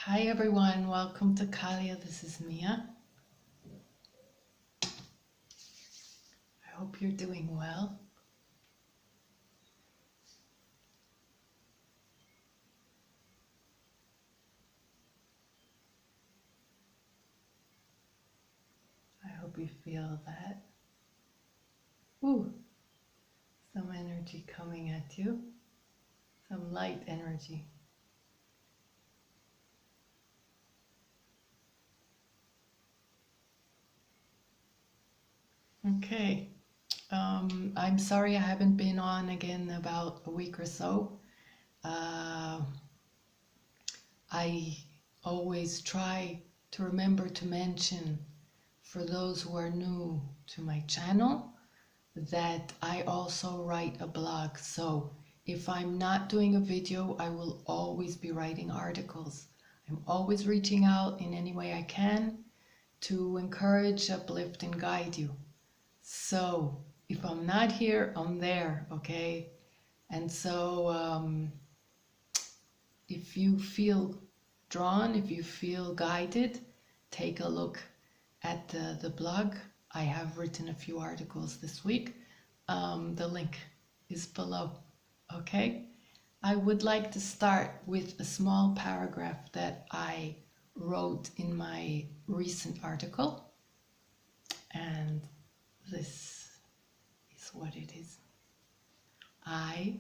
Hi everyone, welcome to Kahliya. This is Mia. I hope you're doing well. I hope you feel that. Ooh, some energy coming at you, some light energy. Okay, I'm sorry I haven't been on again about a week or so. I always try to remember to mention for those who are new to my channel that I also write a blog. So if I'm not doing a video, I will always be writing articles. I'm always reaching out in any way I can to encourage, uplift, and guide you. So if I'm not here, I'm there, okay? And so if you feel drawn, if you feel guided, take a look at the blog. I have written a few articles this week. The link is below, okay? I would like to start with a small paragraph that I wrote in my recent article, and this is what it is. I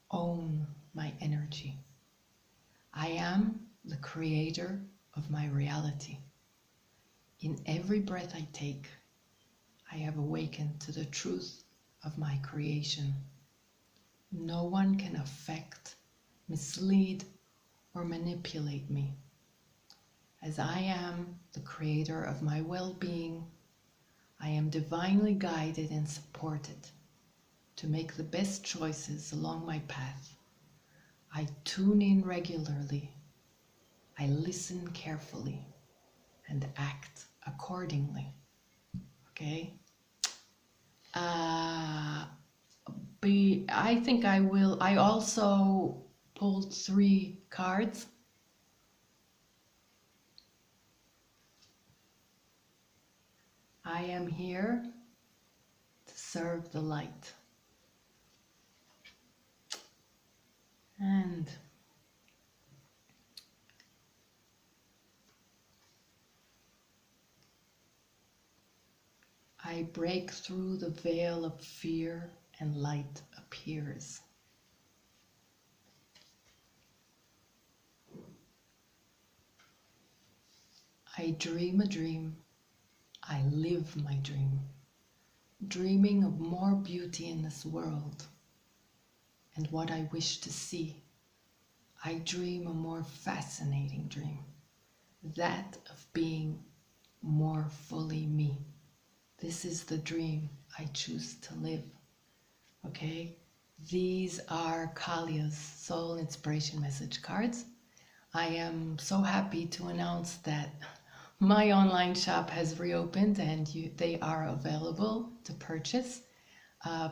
own my energy. I am the creator of my reality. In every breath I take, I have awakened to the truth of my creation. No one can affect, mislead, or manipulate me. As I am the creator of my well-being, I am divinely guided and supported to make the best choices along my path. I tune in regularly. I listen carefully and act accordingly. Okay? I think I will. I also pulled 3 cards. I am here to serve the light. And I break through the veil of fear and light appears. I dream a dream. I live my dream, dreaming of more beauty in this world and what I wish to see. I dream a more fascinating dream, that of being more fully me. This is the dream I choose to live. Okay? These are Kahliya's Soul Inspiration Message cards. I am so happy to announce that my online shop has reopened and they are available to purchase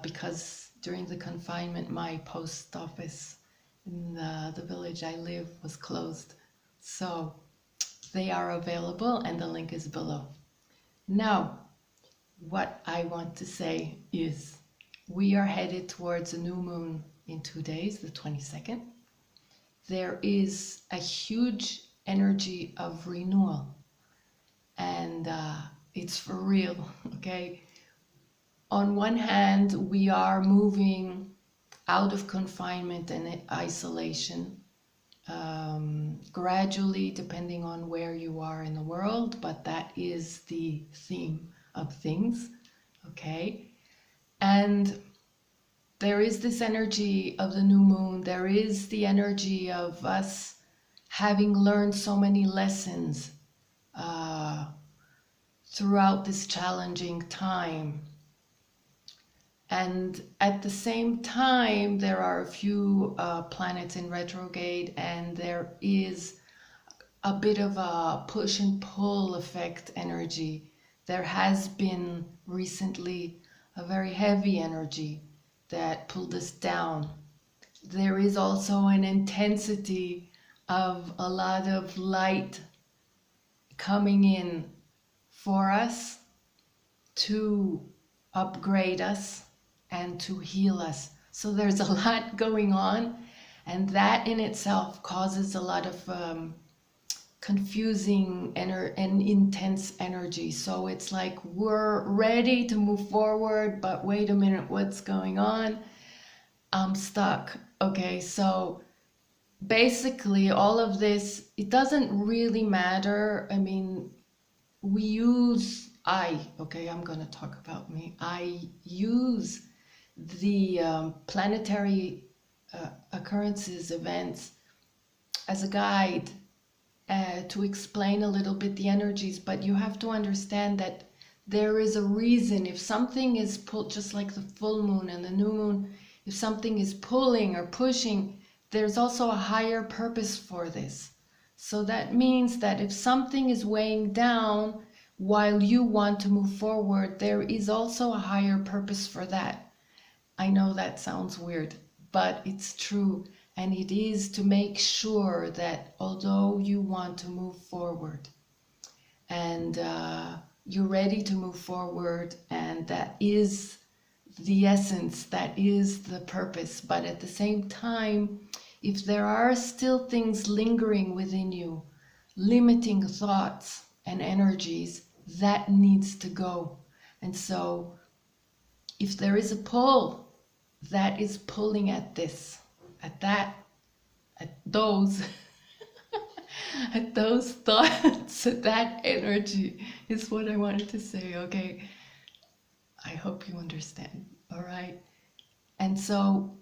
because during the confinement my post office in the village I live was closed. So they are available and the link is below. Now, what I want to say is we are headed towards a new moon in 2 days, the 22nd. There is a huge energy of renewal. And it's for real, okay? On one hand, we are moving out of confinement and isolation, gradually, depending on where you are in the world, but that is the theme of things, okay? And there is this energy of the new moon. There is the energy of us having learned so many lessons throughout this challenging time. And at the same time, there are a few planets in retrograde, and there is a bit of a push and pull effect energy. There has been recently a very heavy energy that pulled us down. There is also an intensity of a lot of light coming in for us to upgrade us and to heal us. So there's a lot going on, and that in itself causes a lot of confusing and intense energy. So it's like we're ready to move forward, but wait a minute, what's going on? I'm stuck. Okay, so basically all of this, it doesn't really matter. I mean, I'm going to talk about me. I use the planetary occurrences, events, as a guide to explain a little bit the energies, but you have to understand that there is a reason. If something is pulled, just like the full moon and the new moon, if something is pulling or pushing, there's also a higher purpose for this. So that means that if something is weighing down while you want to move forward, there is also a higher purpose for that. I know that sounds weird, but it's true. And it is to make sure that although you want to move forward and you're ready to move forward, and that is the essence, that is the purpose, but at the same time, if there are still things lingering within you, limiting thoughts and energies, that needs to go. And so if there is a pull that is pulling at this, at that, at those at those thoughts, at that energy is what I wanted to say. Okay, I hope you understand. All right. And so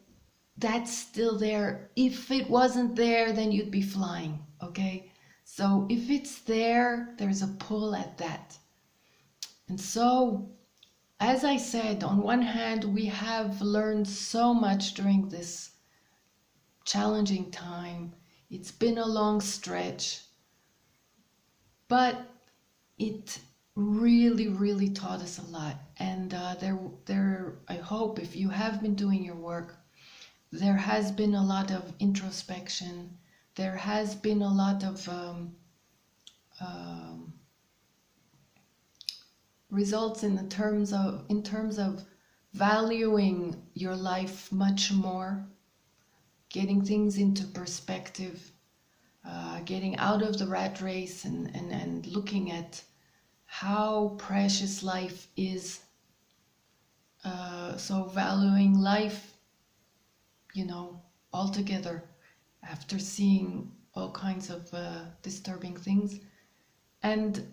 that's still there. If it wasn't there, then you'd be flying. Okay, so if it's there, there's a pull at that. And so, as I said, on one hand, we have learned so much during this challenging time. It's been a long stretch, but it really, really taught us a lot. And I hope if you have been doing your work, there has been a lot of introspection. There has been a lot of results in terms of valuing your life much more, getting things into perspective, getting out of the rat race and looking at how precious life is. So valuing life, altogether, after seeing all kinds of disturbing things, and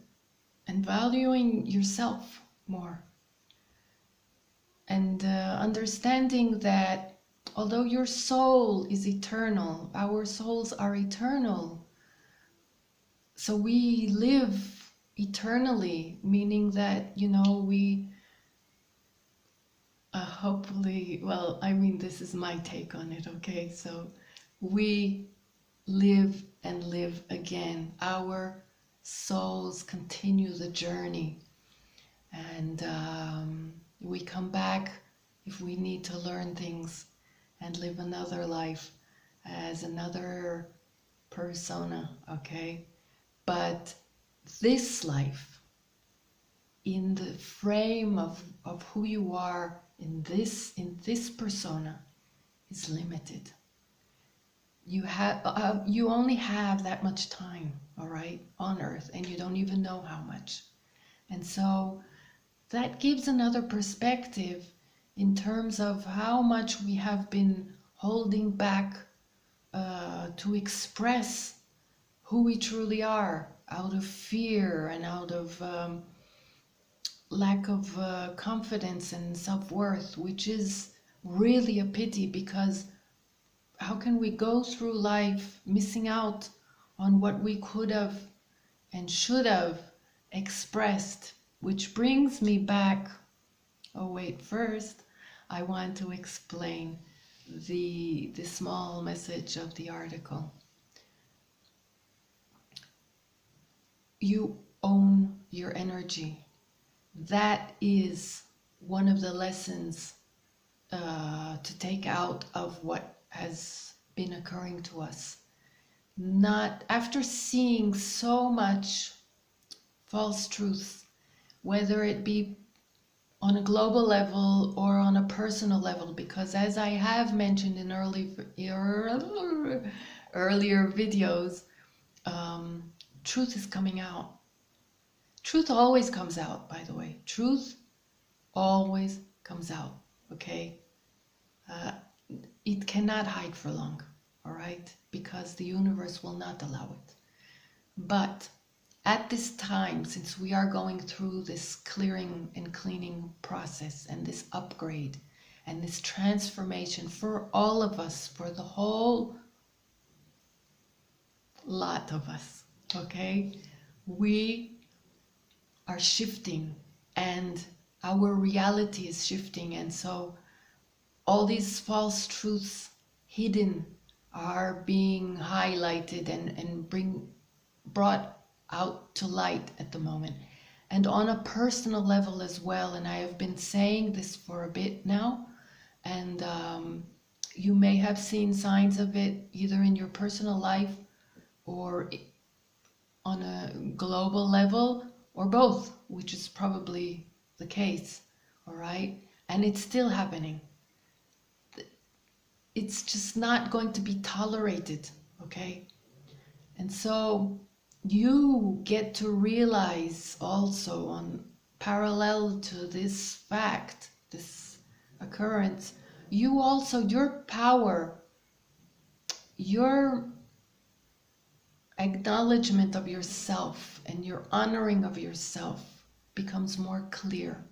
valuing yourself more, and understanding that although your soul is eternal, our souls are eternal, so we live eternally, meaning that we hopefully, this is my take on it, okay? So we live and live again. Our souls continue the journey, and we come back if we need to learn things and live another life as another persona, okay? But this life, in the frame of who you are in this persona, is limited. You only have that much time, all right, on earth, and you don't even know how much. And so that gives another perspective in terms of how much we have been holding back to express who we truly are, out of fear and out of lack of confidence and self-worth, which is really a pity, because how can we go through life missing out on what we could have and should have expressed? Which brings me back, first I want to explain the small message of the article. You own your energy. That is one of the lessons to take out of what has been occurring to us. not after seeing so much false truths, whether it be on a global level or on a personal level, because as I have mentioned in earlier videos, truth is coming out. Truth always comes out, by the way. Truth always comes out, okay? It cannot hide for long, all right? Because the universe will not allow it. But at this time, since we are going through this clearing and cleaning process and this upgrade and this transformation for all of us, for the whole lot of us, okay? We are shifting and our reality is shifting, and so all these false truths hidden are being highlighted and brought out to light at the moment. And on a personal level as well, and I have been saying this for a bit now, and you may have seen signs of it either in your personal life or on a global level, or both, which is probably the case, all right? And it's still happening. It's just not going to be tolerated, okay? And so you get to realize also, on parallel to this fact, this occurrence, you also, your power, your acknowledgement of yourself and your honoring of yourself becomes more clear,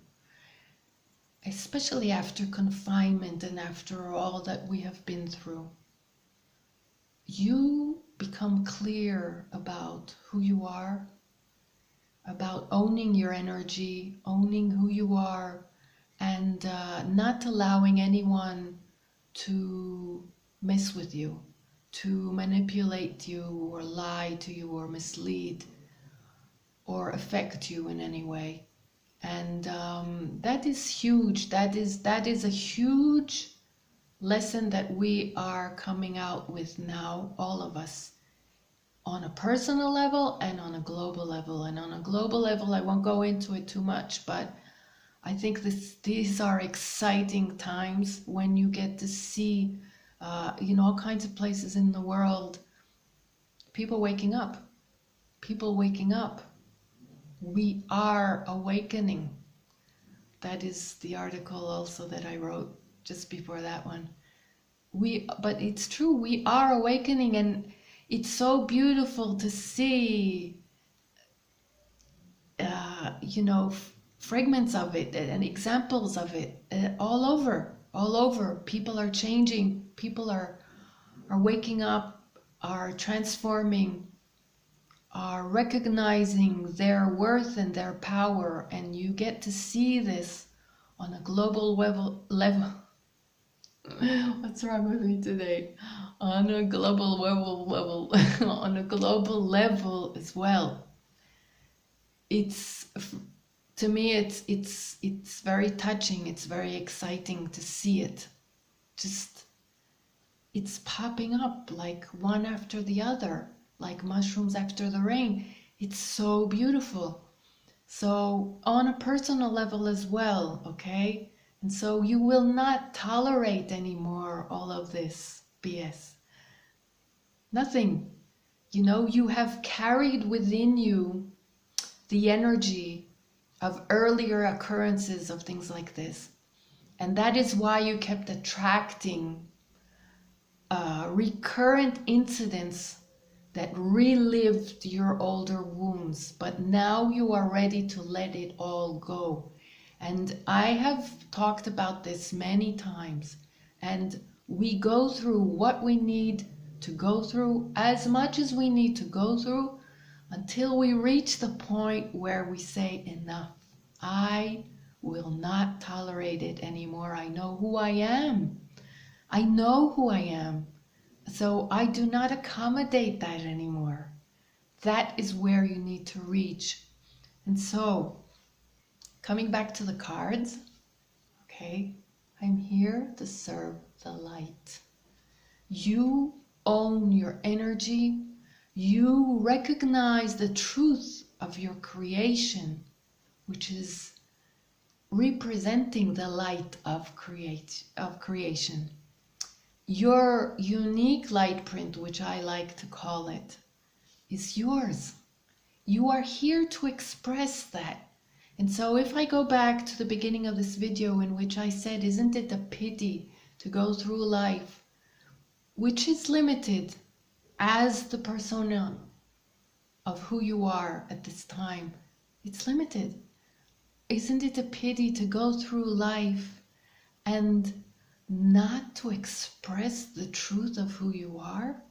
especially after confinement and after all that we have been through. You become clear about who you are, about owning your energy, owning who you are, and not allowing anyone to mess with you, to manipulate you or lie to you or mislead or affect you in any way. And that is huge. That is a huge lesson that we are coming out with now, all of us, on a personal level and on a global level. And on a global level, I won't go into it too much, but I think these are exciting times when you get to see all kinds of places in the world, people waking up. We are awakening. That is the article also that I wrote just before that one. But it's true, we are awakening, and it's so beautiful to see, fragments of it and examples of it all over. People are changing, people are waking up, are transforming, are recognizing their worth and their power, and you get to see this on a global level. What's wrong with me today? On a global level, on a global level as well. It's, to me, it's very touching. It's very exciting to see it. Just, it's popping up like one after the other, like mushrooms after the rain. It's so beautiful. So on a personal level as well, okay? And so you will not tolerate anymore all of this BS. Nothing. You have carried within you the energy of earlier occurrences of things like this. And that is why you kept attracting recurrent incidents that relived your older wounds. But now you are ready to let it all go. And I have talked about this many times, and we go through what we need to go through, as much as we need to go through, until we reach the point where we say, enough. I will not tolerate it anymore. I know who I am. I know who I am. So I do not accommodate that anymore. That is where you need to reach. And so, coming back to the cards, okay, I'm here to serve the light. You own your energy. You recognize the truth of your creation, which is representing the light of creation. Your unique light print, which I like to call it, is yours. You are here to express that. And so if I go back to the beginning of this video in which I said, isn't it a pity to go through life, which is limited as the persona of who you are at this time, it's limited. Isn't it a pity to go through life and not to express the truth of who you are?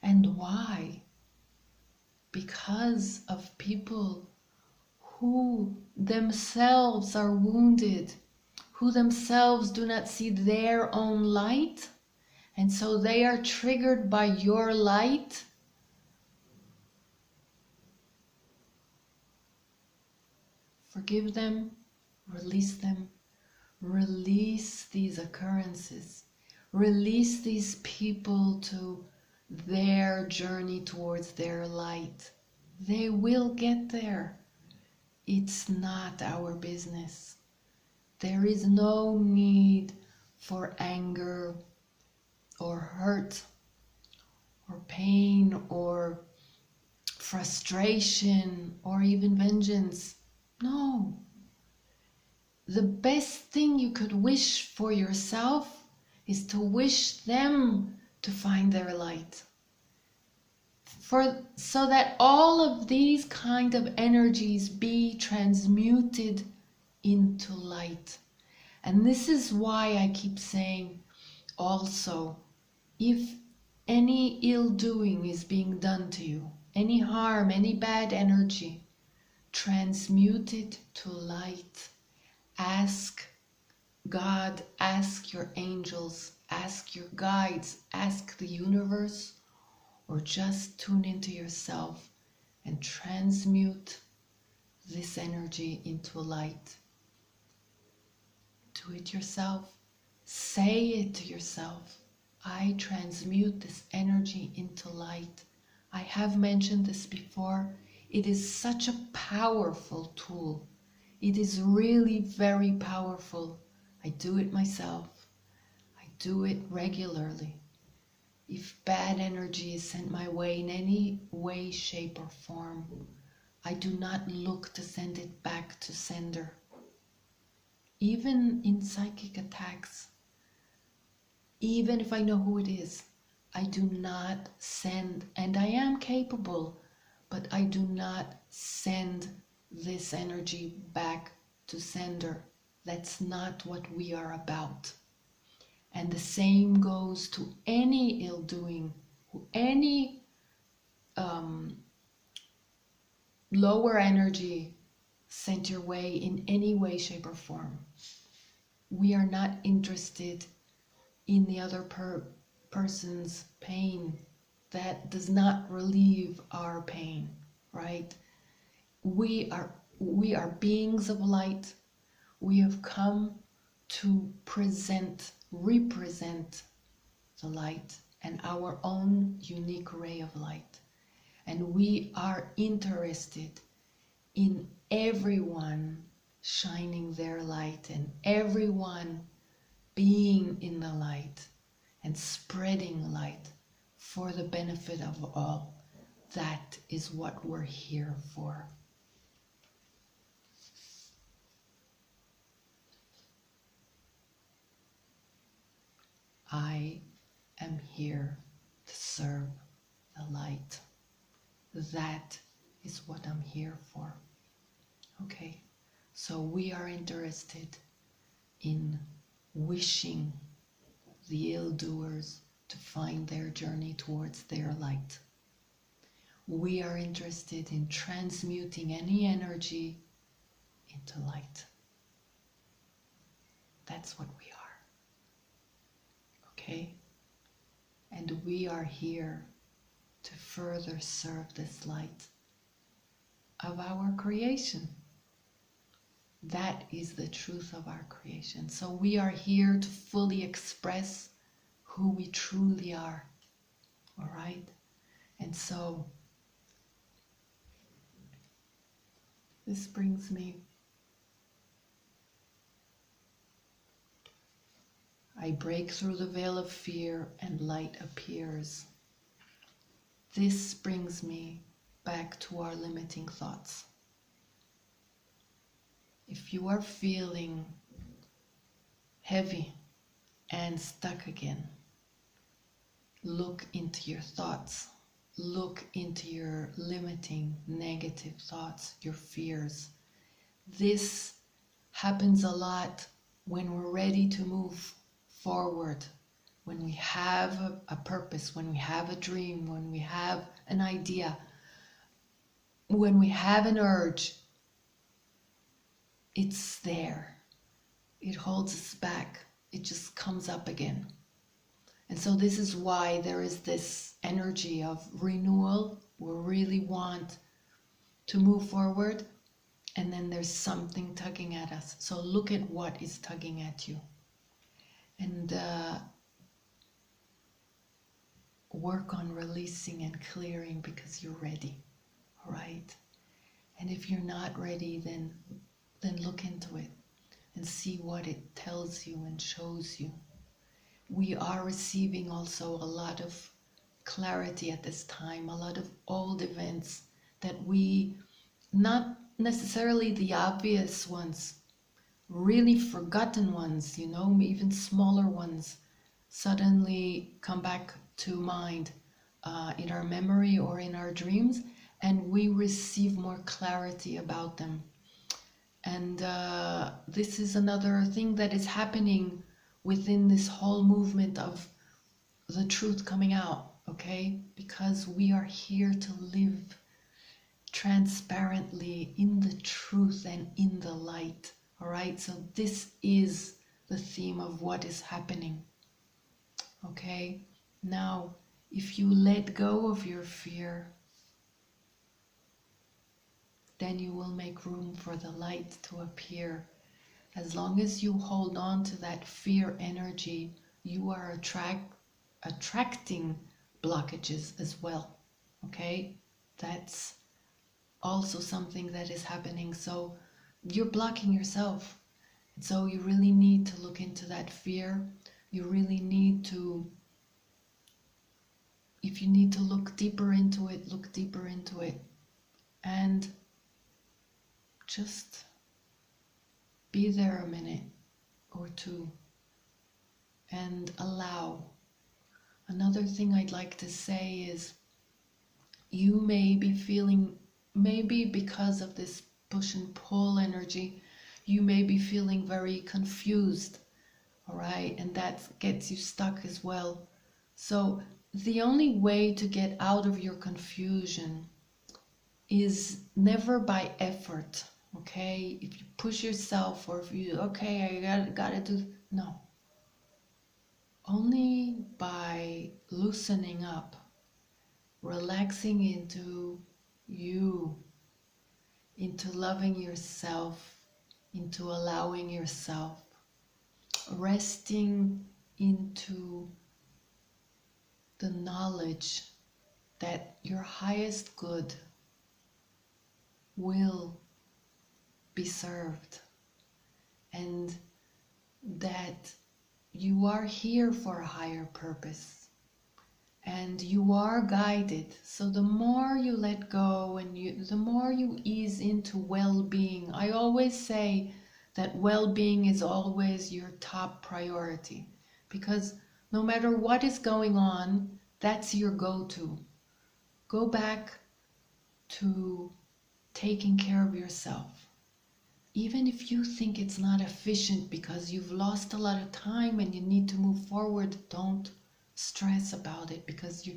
And why? Because of people who themselves are wounded, who themselves do not see their own light, and so they are triggered by your light. Forgive them, release them, release these occurrences, release these people to their journey towards their light. They will get there. It's not our business. There is no need for anger or hurt or pain or frustration or even vengeance. No. The best thing you could wish for yourself is to wish them to find their light. So that all of these kind of energies be transmuted into light. And this is why I keep saying also, if any ill doing is being done to you, any harm, any bad energy, transmute it to light. Ask God, ask your angels, ask your guides, ask the universe, or just tune into yourself and transmute this energy into light. Do it yourself. Say it to yourself. I transmute this energy into light. I have mentioned this before. It is such a powerful tool. It is really very powerful. I do it myself. I do it regularly. If bad energy is sent my way in any way, shape, or form, I do not look to send it back to sender. Even in psychic attacks, even if I know who it is, I do not send, and I am capable, but I do not send this energy back to sender. That's not what we are about. And the same goes to any ill doing, any lower energy sent your way in any way, shape, or form. We are not interested in the other person's pain. That does not relieve our pain, right? We are beings of light. We have come to represent the light and our own unique ray of light. And we are interested in everyone shining their light and everyone being in the light and spreading light for the benefit of all. That is what we're here for. I am here to serve the light. That is what I'm here for. Okay, so we are interested in wishing the ill-doers to find their journey towards their light. We are interested in transmuting any energy into light. That's what we are. Okay? And we are here to further serve this light of our creation. That is the truth of our creation. So we are here to fully express who we truly are. All right? And so this brings me, I break through the veil of fear and light appears. This brings me back to our limiting thoughts. If you are feeling heavy and stuck again, look into your thoughts. Look into your limiting, negative thoughts, your fears. This happens a lot when we're ready to move forward, when we have a purpose, when we have a dream, when we have an idea, when we have an urge. It's there. It holds us back. It just comes up again. And so this is why there is this energy of renewal. We really want to move forward, and then there's something tugging at us. So look at what is tugging at you. And work on releasing and clearing because you're ready, all right? And if you're not ready, then look into it and see what it tells you and shows you. We are receiving also a lot of clarity at this time, a lot of old events that we, not necessarily the obvious ones, really forgotten ones, you know, even smaller ones, suddenly come back to mind in our memory or in our dreams, and we receive more clarity about them. And this is another thing that is happening within this whole movement of the truth coming out, okay? Because we are here to live transparently in the truth and in the light, all right? So this is the theme of what is happening, okay? Now, if you let go of your fear, then you will make room for the light to appear. As long as you hold on to that fear energy, you are attracting blockages as well, okay? That's also something that is happening. So you're blocking yourself. So you really need to look into that fear. You really need to, if you need to look deeper into it, look deeper into it. And just be there a minute or two and allow. Another thing I'd like to say is, you may be feeling, maybe because of this push and pull energy, you may be feeling very confused, all right? And that gets you stuck as well. So the only way to get out of your confusion is never by effort, okay? If you push yourself, or if you, okay, I gotta do, no. Only by loosening up, relaxing into you, into loving yourself, into allowing yourself, resting into the knowledge that your highest good will be served, and that you are here for a higher purpose, and you are guided. So the more you let go and the more you ease into well-being, I always say that well-being is always your top priority, because no matter what is going on, that's your go-to. Go back to taking care of yourself. Even if you think it's not efficient because you've lost a lot of time and you need to move forward, don't stress about it, because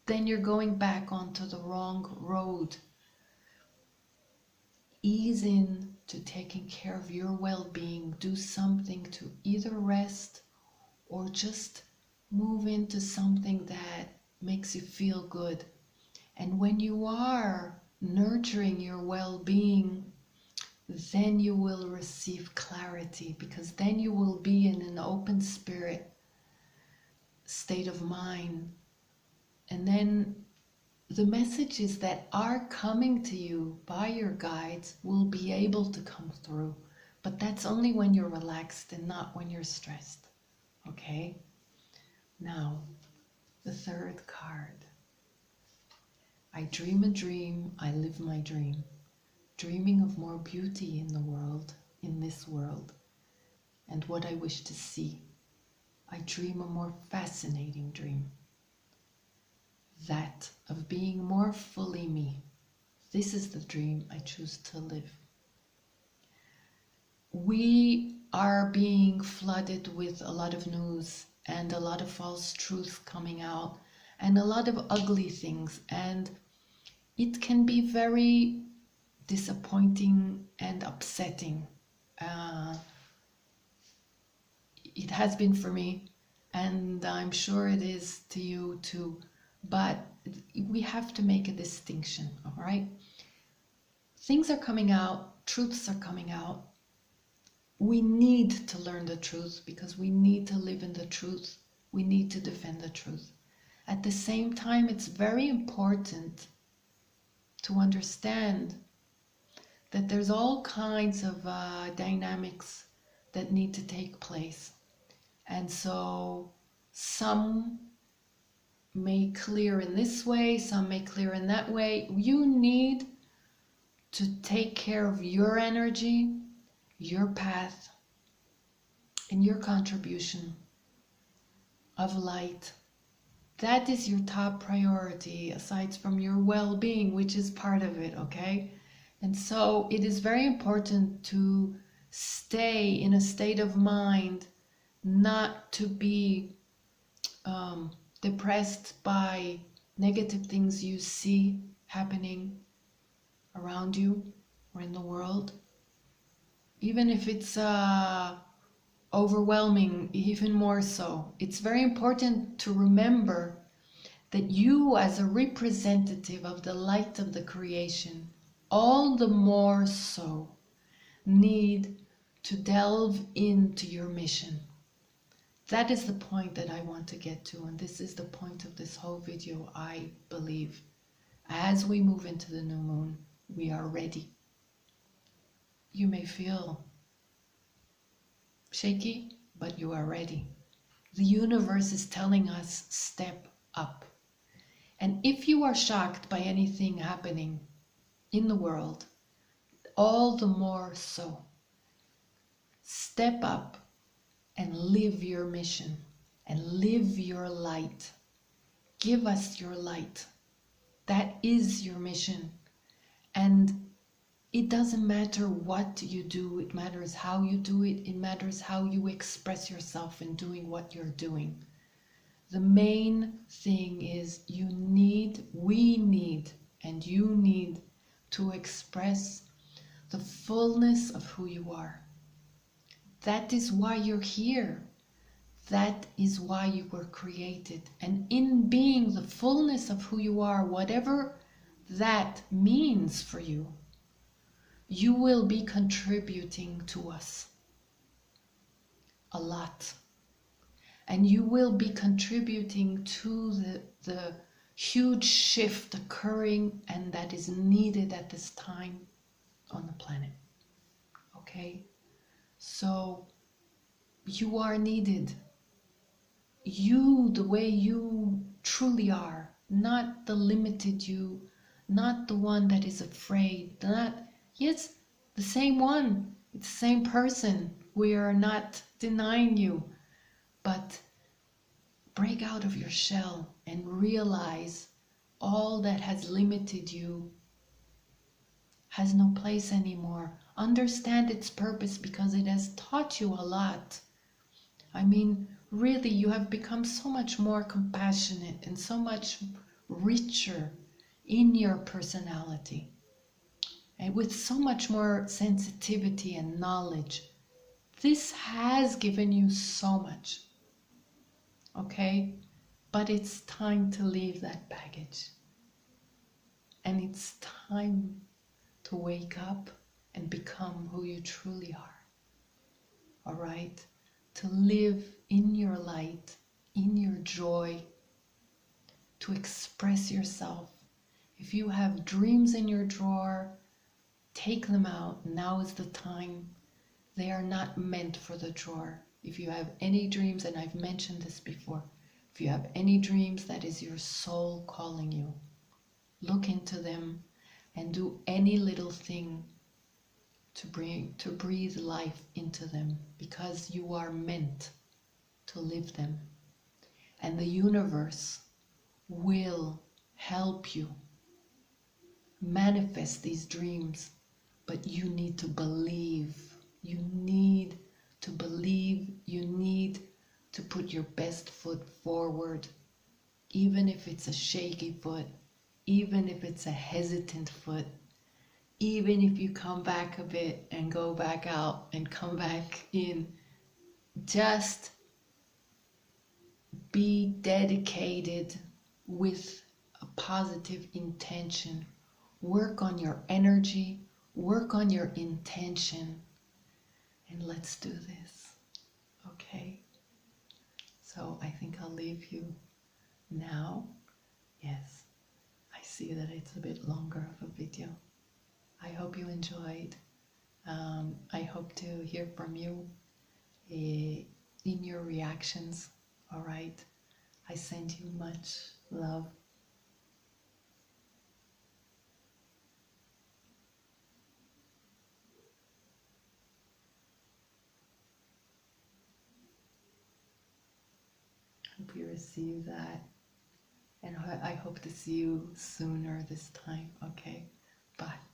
then you're going back onto the wrong road. Ease in to taking care of your well-being. Do something to either rest or just move into something that makes you feel good. And when you are nurturing your well-being, then you will receive clarity, because then you will be in an open spirit state of mind. And then the messages that are coming to you by your guides will be able to come through. But that's only when you're relaxed and not when you're stressed. Okay? Now, the third card. I dream a dream, I live my dream. Dreaming of more beauty in the world, in this world, and what I wish to see. I dream a more fascinating dream. That of being more fully me. This is the dream I choose to live. We are being flooded with a lot of news and a lot of false truths coming out and a lot of ugly things, and it can be very disappointing and upsetting. It has been for me, and I'm sure it is to you too. But we have to make a distinction, all right? Things are coming out, truths are coming out. We need to learn the truth because we need to live in the truth. We need to defend the truth. At the same time, it's very important to understand that there's all kinds of dynamics that need to take place. And so some may clear in this way, some may clear in that way. You need to take care of your energy, your path, and your contribution of light. That is your top priority, aside from your well-being, which is part of it, okay? And so it is very important to stay in a state of mind, not to be depressed by negative things you see happening around you or in the world. Even if it's overwhelming, even more so. It's very important to remember that you, as a representative of the light of the creation, all the more so need to delve into your mission. That is the point that I want to get to, and this is the point of this whole video, I believe. As we move into the new moon, we are ready. You may feel shaky, but you are ready. The universe is telling us, step up. And if you are shocked by anything happening in the world, all the more so, step up and live your mission and live your light. Give us your light. That is your mission. And it doesn't matter what you do, it matters how you do it, it matters how you express yourself in doing what you're doing. The main thing is we need, and you need to express the fullness of who you are. That is why you're here. That is why you were created. And in being the fullness of who you are, whatever that means for you, you will be contributing to us a lot. And you will be contributing to the huge shift occurring and that is needed at this time on the planet. Okay? So you are needed. You, the way you truly are, not the limited you, not the one that is afraid, yes, the same one, it's the same person. We are not denying you, but break out of your shell and realize all that has limited you has no place anymore. Understand its purpose because it has taught you a lot. I mean, really, you have become so much more compassionate and so much richer in your personality. And with so much more sensitivity and knowledge. This has given you so much. Okay? But it's time to leave that baggage. And it's time to wake up and become who you truly are. All right? To live in your light, in your joy, to express yourself If you have dreams in your drawer, take them out. Now is the time. They are not meant for the drawer. If you have any dreams, and I've mentioned this before, if you have any dreams, that is your soul calling you. Look into them and do any little thing to breathe life into them, because you are meant to live them. And the universe will help you manifest these dreams, but you need to believe. You need to believe. You need to put your best foot forward, even if it's a shaky foot, even if it's a hesitant foot, even if you come back a bit and go back out and come back in. Just be dedicated with a positive intention. Work on your energy, work on your intention, and let's do this, okay? So I think I'll leave you now. Yes, I see that it's a bit longer of a video. I hope you enjoyed. I hope to hear from you in your reactions, all right? I send you much love. Hope you receive that, and I hope to see you sooner this time, okay? Bye.